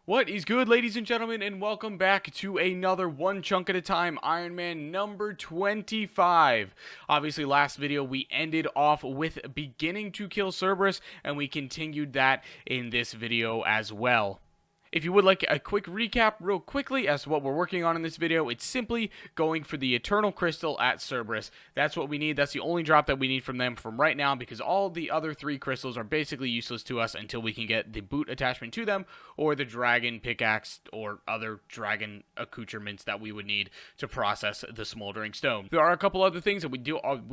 What is good, ladies and gentlemen, and welcome back to another One Chunk at a Time Iron Man number 25. Obviously, last video we ended off with beginning to kill Cerberus, and we continued that in this video as well. If you would like a quick recap real quickly as to what we're working on in this video, it's simply going for the Eternal Crystal at Cerberus. That's what we need. That's the only drop that we need from them from right now, because all the other three crystals are basically useless to us until we can get the boot attachment to them or the dragon pickaxe or other dragon accoutrements that we would need to process the smoldering stone. There are a couple other things that we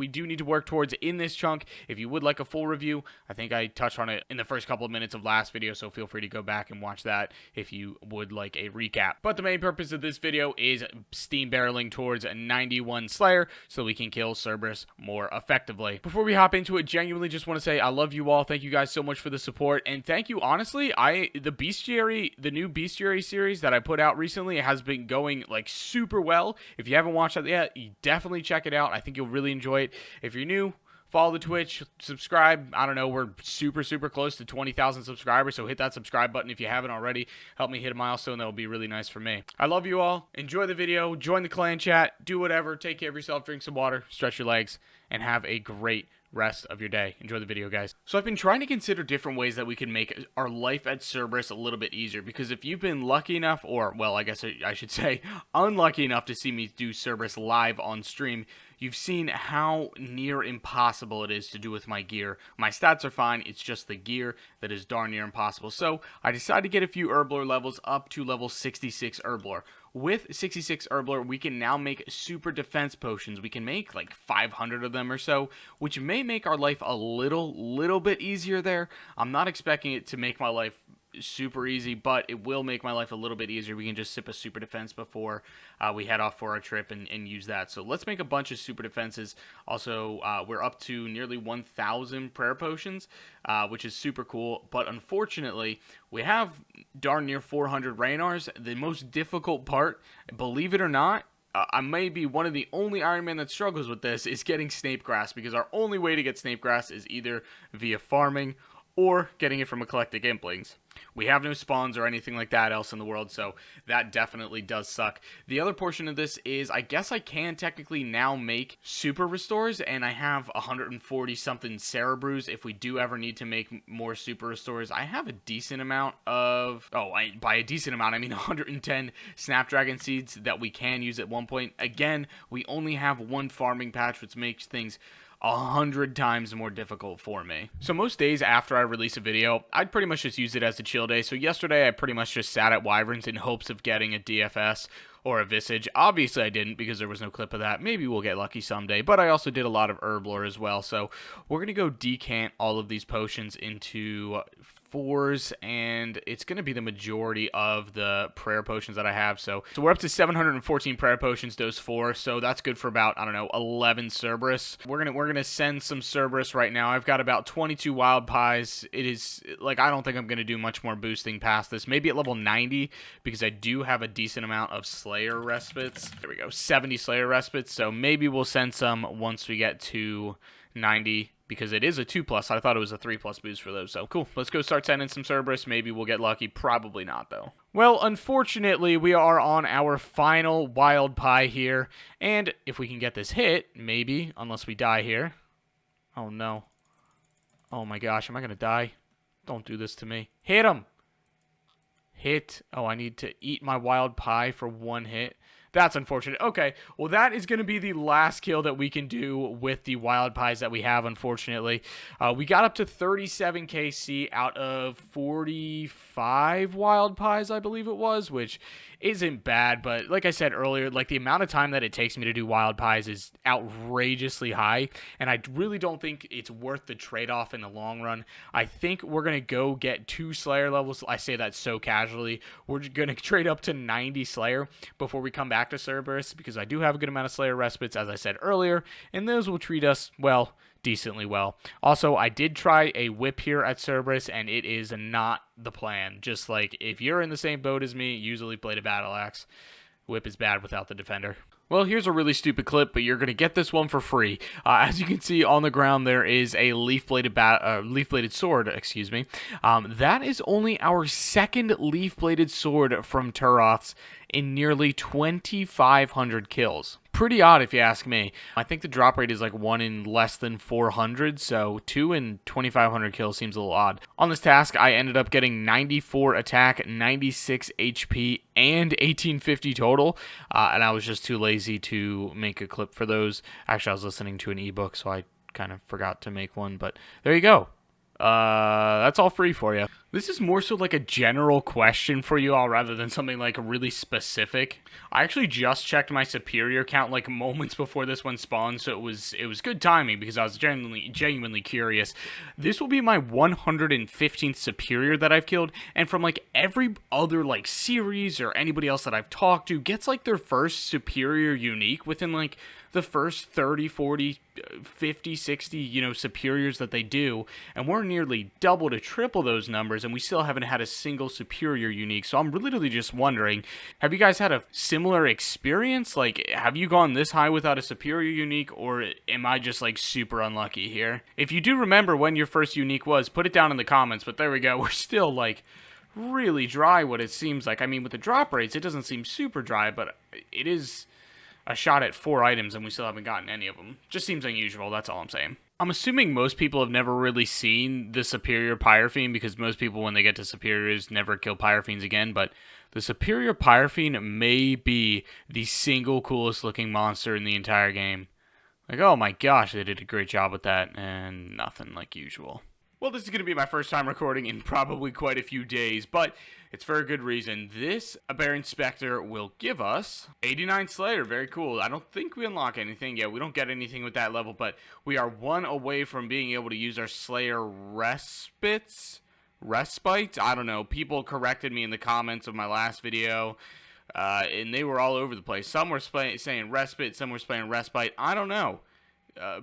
do need to work towards in this chunk. If you would like a full review, I think I touched on it in the first couple of minutes of last video, so feel free to go back and watch that if you would like a recap. But the main purpose of this video is steam barreling towards 91 Slayer so we can kill Cerberus more effectively. Before we hop into it, genuinely just want to say I love you all. Thank you guys so much for the support, and thank you honestly. The new Bestiary series that I put out recently has been going like super well. If you haven't watched that yet, you definitely check it out. I think you'll really enjoy it. If you're new, follow the Twitch, subscribe. I don't know, we're super close to 20,000 subscribers, so hit that subscribe button if you haven't already. Help me hit a milestone. That will be really nice for me. I love you all. Enjoy the video. Join the clan chat. Do whatever. Take care of yourself. Drink some water. Stretch your legs. And have a great rest of your day. Enjoy the video, guys. So I've been trying to consider different ways that we can make our life at Cerberus a little bit easier, because if you've been lucky enough, or well, I guess I should say unlucky enough to see me do Cerberus live on stream, you've seen how near impossible it is to do with my gear. My stats are fine, it's just the gear that is darn near impossible. So I decided to get a few Herblore levels up to level 66 Herblore. With 66 Herblore, we can now make super defense potions. We can make like 500 of them or so, which may make our life a little bit easier there. I'm not expecting it to make my life super easy, but it will make my life a little bit easier. We can just sip a super defense before we head off for our trip and use that. So let's make a bunch of super defenses. Also, we're up to nearly 1,000 prayer potions, which is super cool, but unfortunately we have darn near 400 Raynars. The most difficult part, believe it or not, I may be one of the only Iron Man that struggles with this, is getting Snape Grass, because our only way to get Snape Grass is either via farming or getting it from Eclectic Implings. We have no spawns or anything like that else in the world, so that definitely does suck. The other portion of this is, I guess I can technically now make super restores, and I have 140 something Cerberus if we do ever need to make more super restores. I have a decent amount of, by a decent amount I mean 110 Snapdragon seeds that we can use at one point. Again, we only have one farming patch, which makes things 100 times more difficult for me. So most days after I release a video, I'd pretty much just use it as a chill day. So yesterday I pretty much just sat at Wyverns in hopes of getting a DFS or a Visage. Obviously I didn't, because there was no clip of that. Maybe we'll get lucky someday, but I also did a lot of Herblore as well. So we're going to go decant all of these potions into 4s, and it's going to be the majority of the prayer potions that I have. So we're up to 714 prayer potions, dose 4, so that's good for about, I don't know, 11 Cerberus. We're gonna send some Cerberus right now. I've got about 22 wild pies. It is, like, I don't think I'm going to do much more boosting past this. Maybe at level 90, because I do have a decent amount of Slayer respites. There we go, 70 Slayer respites, so maybe we'll send some once we get to 90, because it is a 2+. I thought it was a 3+ boost for those. So cool, let's go start sending some Cerberus. Maybe we'll get lucky. Probably not, though. Well, unfortunately, we are on our final wild pie here, and if we can get this hit, maybe, unless we die here. Oh no. Oh my gosh, am I gonna die? Don't do this to me. Hit him! Hit. Oh, I need to eat my wild pie for one hit. That's unfortunate. Okay, well, that is going to be the last kill that we can do with the wild pies that we have, unfortunately. We got up to 37 KC out of 45 wild pies, I believe it was, which isn't bad, but like I said earlier, like, the amount of time that it takes me to do wild pies is outrageously high, and I really don't think it's worth the trade-off in the long run. I think we're going to go get 2 Slayer levels. I say that so casually. We're going to trade up to 90 Slayer before we come back to Cerberus, because I do have a good amount of Slayer respites, as I said earlier, and those will treat us, well, decently well. Also, I did try a whip here at Cerberus, and it is not the plan. Just like, if you're in the same boat as me, usually play the battle axe. Whip is bad without the defender. Well, here's a really stupid clip, but you're going to get this one for free. As you can see on the ground, there is a leaf-bladed sword, excuse me. That is only our second leaf-bladed sword from Turoth's in nearly 2,500 kills. Pretty odd if you ask me. I think the drop rate is like 1 in less than 400, so 2 in 2,500 kills seems a little odd. On this task, I ended up getting 94 attack, 96 HP, and 1850 total, and I was just too lazy to make a clip for those. Actually, I was listening to an ebook, so I kind of forgot to make one, but there you go. That's all free for you. This is more so like a general question for you all rather than something like really specific. I actually just checked my superior count like moments before this one spawned, so it was good timing because I was genuinely curious. This will be my 115th superior that I've killed, and from like every other like series or anybody else that I've talked to gets like their first superior unique within like the first 30, 40, 50, 60, superiors that they do, and we're nearly double to triple those numbers, and we still haven't had a single superior unique. So I'm literally just wondering, have you guys had a similar experience? Like, have you gone this high without a superior unique, or am I just like super unlucky here? If you do remember when your first unique was, put it down in the comments, but there we go. We're still like really dry what it seems like. I mean, with the drop rates, it doesn't seem super dry, but it is a shot at 4 items and we still haven't gotten any of them. Just seems unusual, that's all I'm saying. I'm assuming most people have never really seen the Superior Pyrofiend because most people, when they get to Superiors, never kill Pyrofiends again, but the Superior Pyrofiend may be the single coolest looking monster in the entire game. Like, oh my gosh, they did a great job with that, and nothing like usual. Well, this is going to be my first time recording in probably quite a few days, but it's for a good reason. This Aberrant Spectre will give us 89 Slayer. Very cool. I don't think we unlock anything yet. We don't get anything with that level, but we are 1 away from being able to use our Slayer Respites? I don't know. People corrected me in the comments of my last video, and they were all over the place. Some were saying Respite, some were saying Respite. I don't know.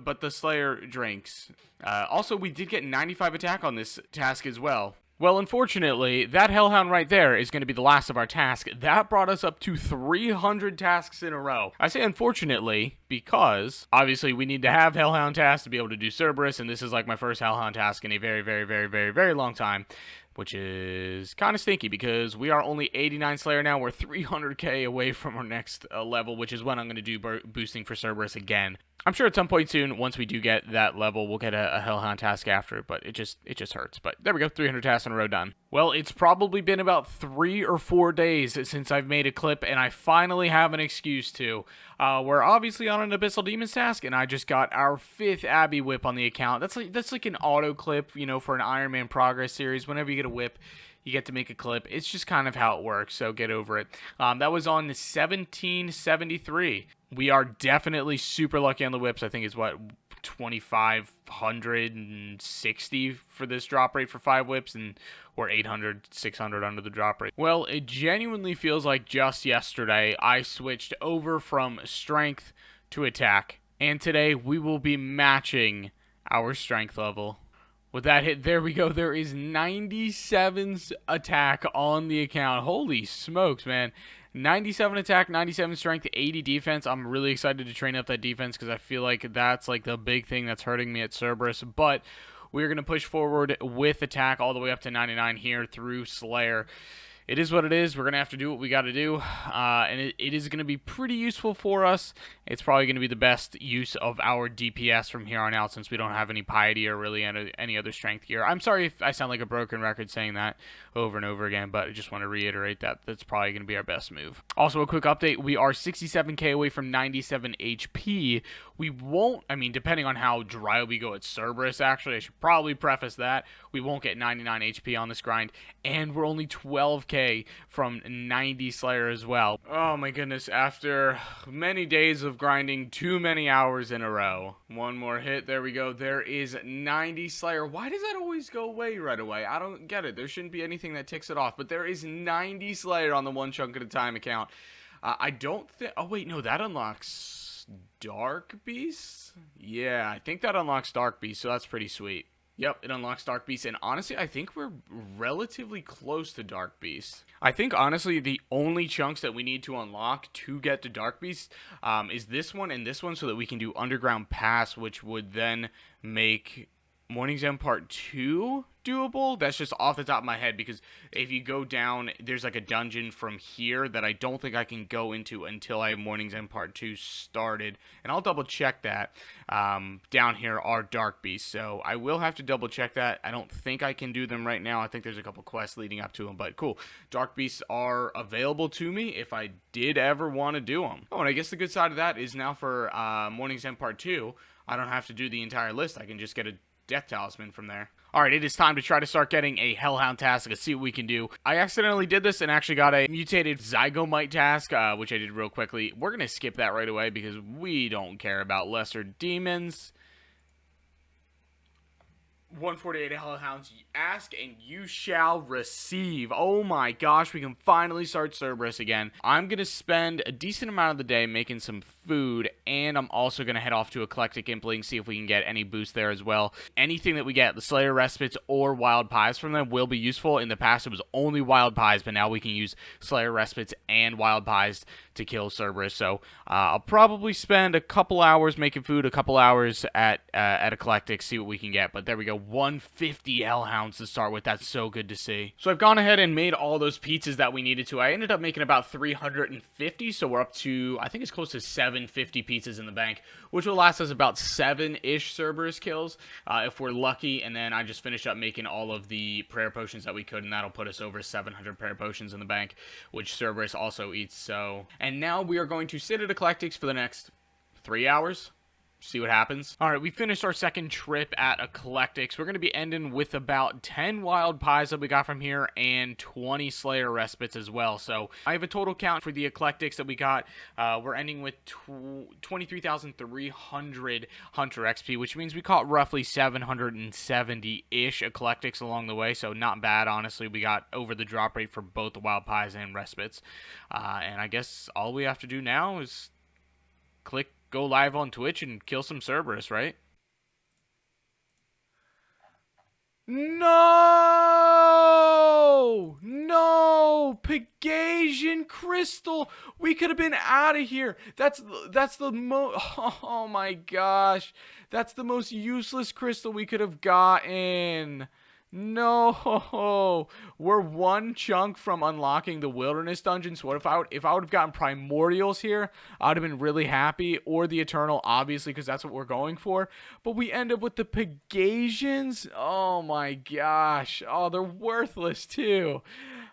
But the Slayer drinks. Also, we did get 95 attack on this task as well. Well, unfortunately, that Hellhound right there is going to be the last of our task. That brought us up to 300 tasks in a row. I say unfortunately because, obviously, we need to have Hellhound tasks to be able to do Cerberus, and this is like my first Hellhound task in a very, very, very, very, very long time, which is kind of stinky because we are only 89 Slayer now. We're 300k away from our next level, which is when I'm going to do boosting for Cerberus again. I'm sure at some point soon, once we do get that level, we'll get a Hellhound task after it, but it just hurts. But there we go, 300 tasks in a row done. Well, it's probably been about 3 or 4 days since I've made a clip, and I finally have an excuse to. We're obviously on an Abyssal Demons task, and I just got our 5th Abbey whip on the account. That's like an auto clip, for an Iron Man progress series. Whenever you get a whip, you get to make a clip. It's just kind of how it works, so get over it. That was on 1773. We are definitely super lucky on the whips. I think it's, 2,560 for this drop rate for 5 whips, and or 800, 600 under the drop rate. Well, it genuinely feels like just yesterday I switched over from strength to attack, and today we will be matching our strength level. With that hit, there we go. There is 97 attack on the account. Holy smokes, man. 97 attack, 97 strength, 80 defense. I'm really excited to train up that defense because I feel like that's like the big thing that's hurting me at Cerberus. But we're going to push forward with attack all the way up to 99 here through Slayer. It is what it is. We're going to have to do what we got to do, and it is going to be pretty useful for us. It's probably going to be the best use of our DPS from here on out since we don't have any piety or really any other strength gear. I'm sorry if I sound like a broken record saying that over and over again, but I just want to reiterate that that's probably going to be our best move. Also, a quick update. We are 67k away from 97 HP. We won't, depending on how dry we go at Cerberus, actually, I should probably preface that. We won't get 99 HP on this grind, and we're only 12k from 90 Slayer as well. Oh my goodness, after many days of grinding too many hours in a row. One more hit, there we go. There is 90 Slayer. Why does that always go away right away? I don't get it. There shouldn't be anything that ticks it off, but there is 90 Slayer on the one chunk at a time account. I don't think, oh wait, no, that unlocks Dark Beast? Yeah, I think that unlocks Dark Beast, so that's pretty sweet. Yep, it unlocks Dark Beast, and honestly, I think we're relatively close to Dark Beast. I think, honestly, the only chunks that we need to unlock to get to Dark Beast is this one and this one, so that we can do Underground Pass, which would then make Morning's End Part 2 doable. That's just off the top of my head, because if you go down, there's like a dungeon from here that I don't think I can go into until I have Morning's End Part 2 started, and I'll double check that. Down here are Dark Beasts, so I will have to double check that. I don't think I can do them right now. I think there's a couple quests leading up to them, but cool. Dark Beasts are available to me if I did ever want to do them. Oh, and I guess the good side of that is now for Morning's End Part 2, I don't have to do the entire list. I can just get a Death Talisman from there. Alright, it is time to try to start getting a Hellhound task. Let's see what we can do. I accidentally did this and actually got a mutated Zygomite task, which I did real quickly. We're going to skip that right away because we don't care about lesser demons. 148 Hellhounds, ask and you shall receive. Oh my gosh, we can finally start Cerberus again. I'm going to spend a decent amount of the day making some food, and I'm also going to head off to Eclectic Impling, see if we can get any boost there as well. Anything that we get, the Slayer Respites or Wild Pies from them, will be useful. In the past, it was only Wild Pies, but now we can use Slayer Respites and Wild Pies to kill Cerberus. So I'll probably spend a couple hours making food, a couple hours at Eclectic, see what we can get. But there we go, 150 Hellhounds to start with. That's so good to see. So I've gone ahead and made all those pizzas that we needed to. I ended up making about 350, so we're up to, I think it's close to 750 pizzas in the bank, which will last us about 7-ish Cerberus kills if we're lucky. And then I just finished up making all of the prayer potions that we could, and that'll put us over 700 prayer potions in the bank, which Cerberus also eats. So, and now we are going to sit at Eclectics for the next 3 hours. See what happens. All right, we finished our second trip at Eclectics. We're going to be ending with about 10 Wild Pies that we got from here and 20 Slayer Respites as well. So I have a total count for the Eclectics that we got. We're ending with 23,300 Hunter XP, which means we caught roughly 770-ish Eclectics along the way. So not bad, honestly. We got over the drop rate for both the Wild Pies and Respites. And I guess all we have to do now is go live on Twitch and kill some Cerberus, right? No! No! Pegasian Crystal! We could have been out of here. That's the oh my gosh. That's the most useless crystal we could have gotten. No, we're one chunk from unlocking the Wilderness Dungeon. So what if I would have gotten Primordials here, I would have been really happy, or the Eternal, obviously, because that's what we're going for. But we end up with the Pegasians. Oh my gosh. Oh, they're worthless too.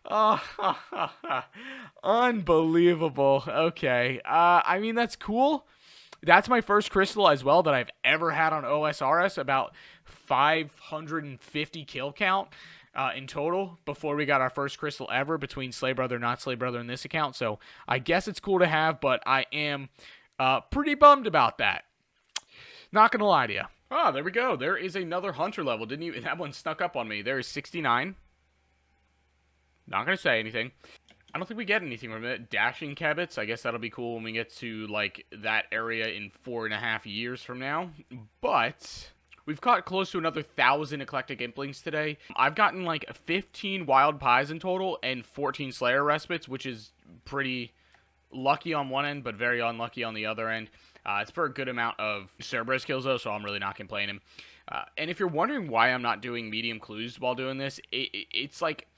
Oh, unbelievable. Okay. I mean, that's cool. That's my first crystal as well that I've ever had on OSRS, about 550 kill count in total before we got our first crystal ever between Slay Brother, Not Slay Brother, and this account. So I guess it's cool to have, but I am pretty bummed about that. Not going to lie to you. Oh, there we go. There is another Hunter level. That one snuck up on me. There is 69. Not going to say anything. I don't think we get anything from it. Dashing Kebits, I guess that'll be cool when we get to, like, that area in 4.5 years from now. But we've caught close to another 1,000 Eclectic Implings today. I've gotten, like, 15 Wild Pies in total and 14 Slayer Respites, which is pretty lucky on one end, but very unlucky on the other end. It's for a good amount of Cerberus kills, though, so I'm really not complaining. And if you're wondering why I'm not doing medium clues while doing this, it's like,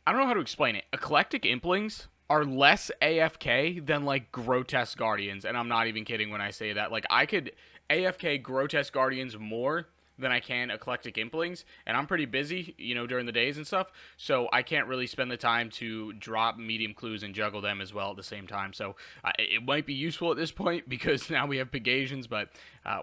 I don't know how to explain it. Eclectic Implings are less AFK than, like, Grotesque Guardians, and I'm not even kidding when I say that. Like, I could AFK Grotesque Guardians more than I can Eclectic Implings, and I'm pretty busy, you know, during the days and stuff, so I can't really spend the time to drop medium clues and juggle them as well at the same time. So it might be useful at this point because now we have Pegasians, but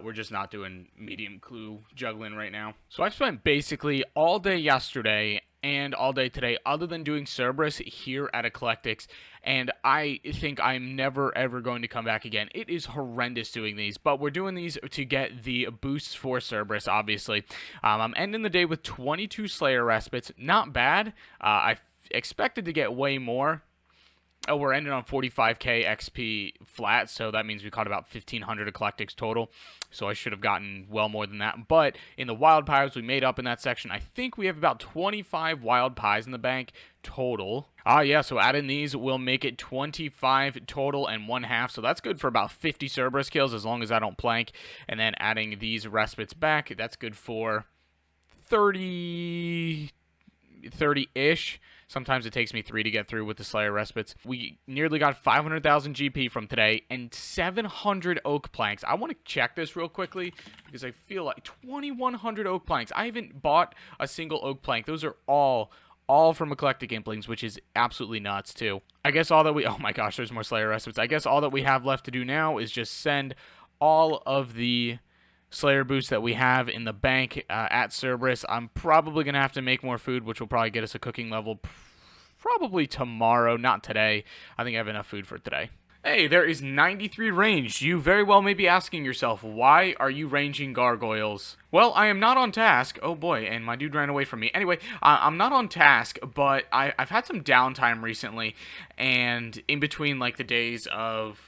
we're just not doing medium clue juggling right now. So I've spent basically all day yesterday and all day today, other than doing Cerberus here at Eclectics, and I think I'm never ever going to come back again. It is horrendous doing these, but we're doing these to get the boosts for Cerberus, obviously. I'm ending the day with 22 Slayer Respites. Not bad. I expected to get way more. Oh, we're ending on 45k XP flat, so that means we caught about 1,500 eclectics total. So I should have gotten well more than that. But in the wild pies we made up in that section, I think we have about 25 wild pies in the bank total. Yeah, so adding these will make it 25 total and 1/2. So that's good for about 50 Cerberus kills as long as I don't plank. And then adding these respites back, that's good for 30-ish. Sometimes it takes me 3 to get through with the Slayer respites. We nearly got 500,000 GP from today and 700 oak planks. I want to check this real quickly because I feel like 2,100 oak planks. I haven't bought a single oak plank. Those are all from Eclectic Implings, which is absolutely nuts too. I guess all that we... Oh my gosh, there's more Slayer respites. I guess all that we have left to do now is just send all of the Slayer boosts that we have in the bank at Cerberus. I'm probably going to have to make more food, which will probably get us a cooking level probably tomorrow, not today. I think I have enough food for today. Hey, there is 93 range. You very well may be asking yourself, why are you ranging gargoyles? Well, I am not on task. Oh boy, and my dude ran away from me. Anyway, I'm not on task, but I've had some downtime recently, and in between like the days of,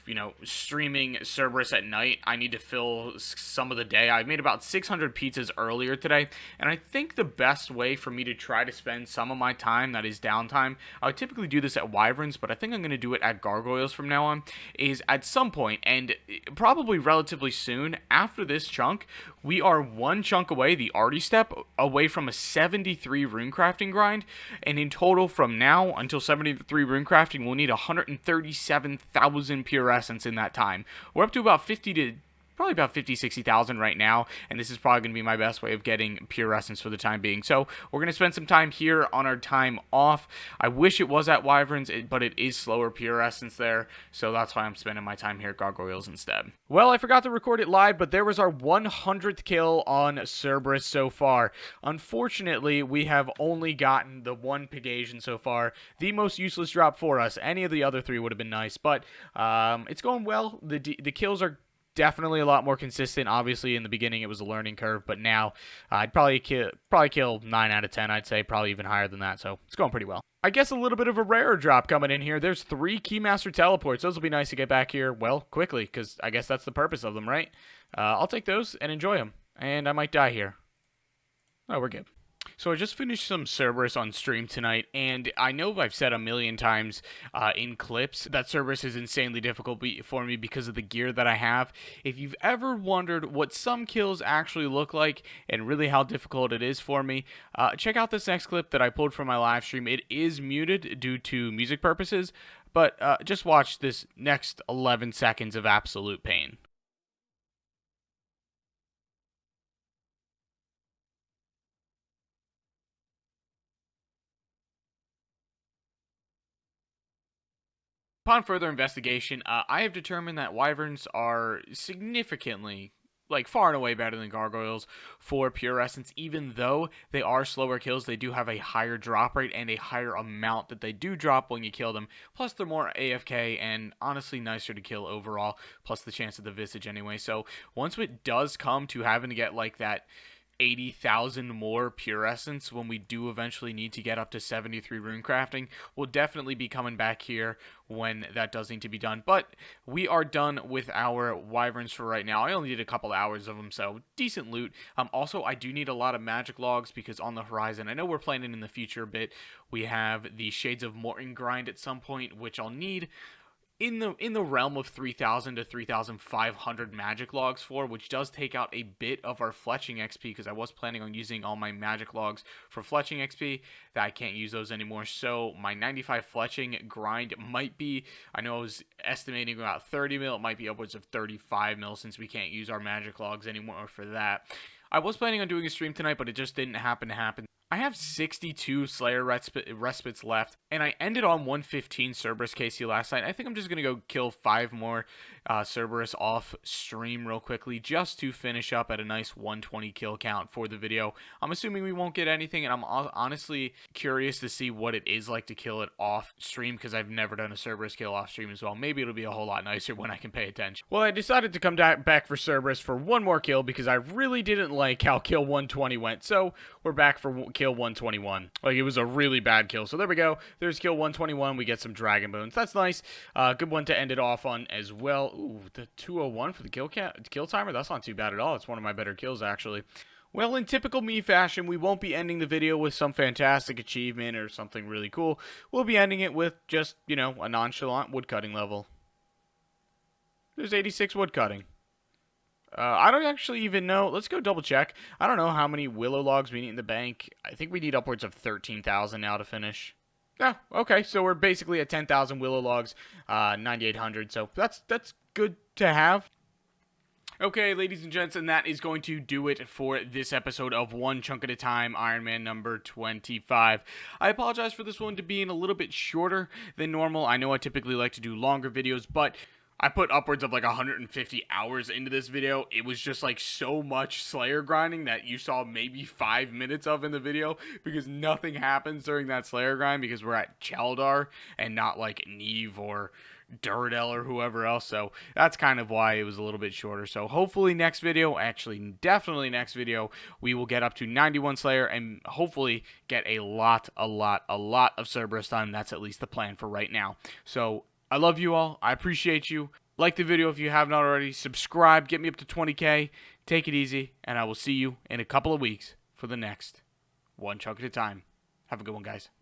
streaming Cerberus at night, I need to fill some of the day. I made about 600 pizzas earlier today, and I think the best way for me to try to spend some of my time that is downtime, I would typically do this at Wyverns, but I think I'm going to do it at Gargoyles from now on, is at some point, and probably relatively soon, after this chunk, we are one chunk away, the Arty step, away from a 73 runecrafting grind, and in total from now until 73 runecrafting, we'll need 137,000 pure essence in that time. We're up to about 60,000 right now, and this is probably going to be my best way of getting pure essence for the time being. So we're going to spend some time here on our time off. I wish it was at Wyverns, but it is slower pure essence there, so that's why I'm spending my time here at Gargoyles instead. Well, I forgot to record it live, but there was our 100th kill on Cerberus so far. Unfortunately, we have only gotten the one Pegasian so far, the most useless drop for us. Any of the other three would have been nice, but it's going well. The kills are definitely a lot more consistent. Obviously, in the beginning, it was a learning curve, but now I'd probably kill 9 out of 10, I'd say. Probably even higher than that, so it's going pretty well. I guess a little bit of a rarer drop coming in here. There's 3 Keymaster teleports. Those will be nice to get back here, well, quickly, because I guess that's the purpose of them, right? I'll take those and enjoy them, and I might die here. Oh, we're good. So I just finished some Cerberus on stream tonight, and I know I've said a million times in clips that Cerberus is insanely difficult for me because of the gear that I have. If you've ever wondered what some kills actually look like and really how difficult it is for me, check out this next clip that I pulled from my live stream. It is muted due to music purposes, but just watch this next 11 seconds of absolute pain. Upon further investigation, I have determined that Wyverns are significantly, far and away better than Gargoyles for pure essence. Even though they are slower kills, they do have a higher drop rate and a higher amount that they do drop when you kill them. Plus, they're more AFK and honestly nicer to kill overall, plus the chance of the Visage anyway. So once it does come to having to get that 80,000 more pure essence when we do eventually need to get up to 73 runecrafting, we'll definitely be coming back here when that does need to be done. But we are done with our Wyverns for right now. I only did a couple hours of them, so decent loot. Also, I do need a lot of magic logs because on the horizon, I know we're planning in the future a bit, we have the Shades of Morton grind at some point, which I'll need in the realm of 3,000 to 3,500 magic logs for, which does take out a bit of our fletching XP, because I was planning on using all my magic logs for fletching XP, that I can't use those anymore. So my 95 fletching grind might be, I know I was estimating about 30 mil, it might be upwards of 35 mil since we can't use our magic logs anymore for that. I was planning on doing a stream tonight, but it just didn't happen to happen. I have 62 Slayer respites left, and I ended on 115 Cerberus KC last night. I think I'm just going to go kill 5 more Cerberus off stream real quickly just to finish up at a nice 120 kill count for the video. I'm assuming we won't get anything, and I'm honestly curious to see what it is like to kill it off stream, because I've never done a Cerberus kill off stream as well. Maybe it'll be a whole lot nicer when I can pay attention. Well, I decided to come back for Cerberus for one more kill because I really didn't like how kill 120 went, so we're back for kill 121. Like, it was a really bad kill, so there we go. There's kill 121. We get some dragon bones. That's nice. Good one to end it off on as well. Ooh, the 201 for the kill timer. That's not too bad at all. It's one of my better kills, actually. Well, in typical me fashion, we won't be ending the video with some fantastic achievement or something really cool. We'll be ending it with just, you know, a nonchalant woodcutting level. There's 86 woodcutting. I don't actually even know. Let's go double check. I don't know how many willow logs we need in the bank. I think we need upwards of 13,000 now to finish. Yeah, okay, so we're basically at 10,000 willow logs, 9,800, so that's good to have. Okay, ladies and gents, and that is going to do it for this episode of One Chunk at a Time, Iron Man number 25. I apologize for this one to being a little bit shorter than normal. I know I typically like to do longer videos, but I put upwards of like 150 hours into this video. It was just like so much Slayer grinding that you saw maybe 5 minutes of in the video, because nothing happens during that Slayer grind because we're at Cheldar and not like Neve or Duradel or whoever else. So that's kind of why it was a little bit shorter. So hopefully next video, actually definitely next video, we will get up to 91 Slayer and hopefully get a lot of Cerberus time. That's at least the plan for right now. So I love you all. I appreciate you. Like the video if you have not already. Subscribe. Get me up to 20K. Take it easy. And I will see you in a couple of weeks for the next One Chunk at a Time. Have a good one, guys.